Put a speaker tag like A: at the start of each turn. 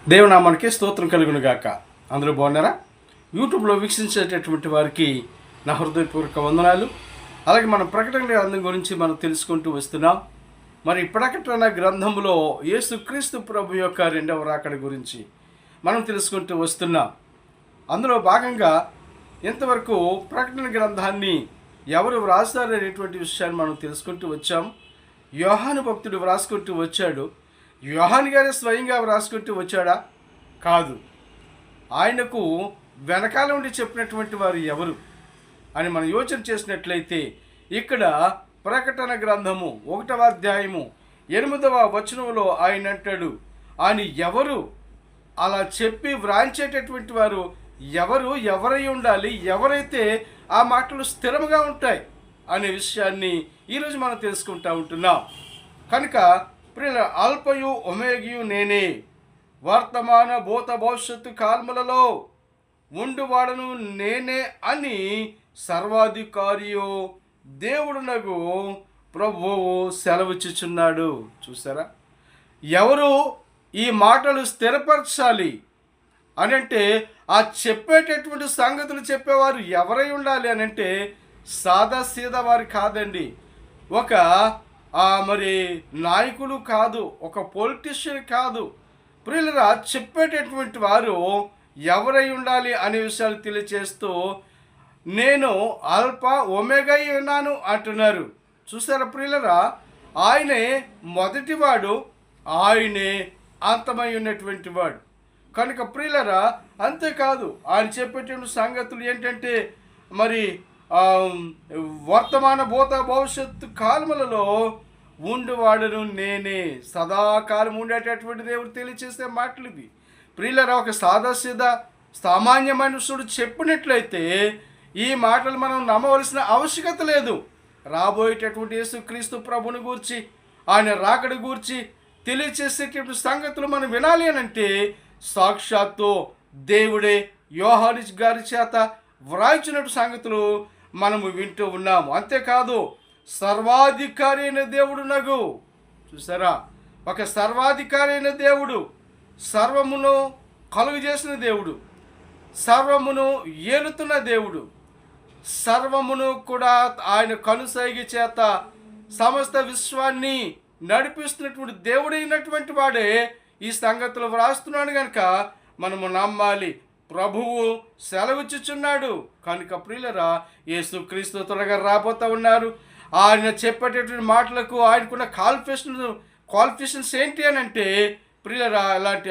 A: దేవునామానికి స్తోత్రం కలుగును గాక. అందరూ బాగున్నారా? యూట్యూబ్లో వీక్షించేటటువంటి వారికి నా హృదయపూర్వక వందనాలు. అలాగే మన ప్రకటన గ్రంథం గురించి మనం తెలుసుకుంటూ వస్తున్నాం. మరి ప్రకటన గ్రంథంలో యేసుక్రీస్తు ప్రభు యొక్క రెండవ రాకడ గురించి మనం తెలుసుకుంటూ వస్తున్నాం. అందులో భాగంగా ఇంతవరకు ప్రకటన గ్రంథాన్ని ఎవరు వ్రాస్తారు అనేటువంటి విషయాన్ని మనం తెలుసుకుంటూ వచ్చాం. యోహాను భక్తుడు వ్రాసుకుంటూ వచ్చాడు. యోహాను గారే స్వయంగా వ్రాసుకుంటూ వచ్చాడా? కాదు. ఆయనకు వెనకాల ఉండి చెప్పినటువంటి వారు ఎవరు అని మనం యోచన చేసినట్లయితే ఇక్కడ ప్రకటన గ్రంథము 1వ అధ్యాయము 8వ వచనంలో ఆయన అంటాడు, ఆయన ఎవరు అలా చెప్పి వ్రాయించేటటువంటి వారు ఎవరై ఉండాలి, ఎవరైతే ఆ మాటలు స్థిరంగా ఉంటాయి అనే విషయాన్ని ఈరోజు మనం తెలుసుకుంటూ ఉంటున్నాం. కనుక ప్రియుల, అల్పయు ఒమేగియు నేనే, వర్తమాన భూత భవిష్యత్తు కాలములలో ఉండువాడను నేనే అని సర్వాధికారియో దేవుడునగు ప్రభువు సెలవిచ్చుచున్నాడు. చూసారా? ఎవరు ఈ మాటలు స్థిరపరచాలి అని అంటే, ఆ చెప్పేటటువంటి సంగతులు చెప్పేవారు ఎవరై ఉండాలి అని అంటే సాదా సీదా వారు కాదండి. ఒక మరి నాయకులు కాదు, ఒక పొలిటీషియన్ కాదు. ప్రియులరా, చెప్పేటటువంటి వారు ఎవరై ఉండాలి అనే విషయాలు తెలియచేస్తూ నేను అల్ప ఒమేగా ఉన్నాను అంటున్నారు. చూసారా ప్రియులరా? ఆయనే మొదటివాడు, ఆయనే అంతమై ఉన్నటువంటి వాడు. కనుక ప్రియులరా, అంతేకాదు ఆయన చెప్పేటువంటి సంగతులు ఏంటంటే, మరి వర్తమాన భూత భవిష్యత్తు కాలములలో ఉండువాడను నేనే, సదాకాలం ఉండేటటువంటి దేవుడు తెలియచేసే మాటలు ఇవి. ప్రియులరా, ఒక సాదాసీదా సామాన్య మనుషుడు చెప్పినట్లయితే ఈ మాటలు మనం నమ్మవలసిన ఆవశ్యకత లేదు. రాబోయేటటువంటి యేసుక్రీస్తు ప్రభుని గూర్చి, ఆయన రాకడి గూర్చి తెలియచేసేటటువంటి సంగతులు మనం వినాలి అని అంటే సాక్షాత్తు దేవుడే యోహాను గారి చేత వ్రాయించినటువంటి సంగతులు మనము వింటూ ఉన్నాము. అంతేకాదు, సర్వాధికారి అయిన దేవుడు నగు. చూసారా? ఒక సర్వాధికారి అయిన దేవుడు, సర్వమును కలుగు చేసిన దేవుడు, సర్వమును ఏలుతున్న దేవుడు, సర్వమును కూడా ఆయన కనుసైగి చేత సమస్త విశ్వాన్ని నడిపిస్తున్నటువంటి దేవుడైనటువంటి వాడే ఈ సంగతులు వ్రాస్తున్నాడు. కనుక మనము నమ్మాలి. ప్రభువు సెలవిచ్చుచున్నాడు. కనుక ప్రియులరా, యేసుక్రీస్తు త్వరగా రాబోతూ ఉన్నారు. ఆయన చెప్పేటటువంటి మాటలకు ఆయనకున్న క్వాలిఫికేషన్స్ ఏంటి అని అంటే ప్రియులరా, అలాంటి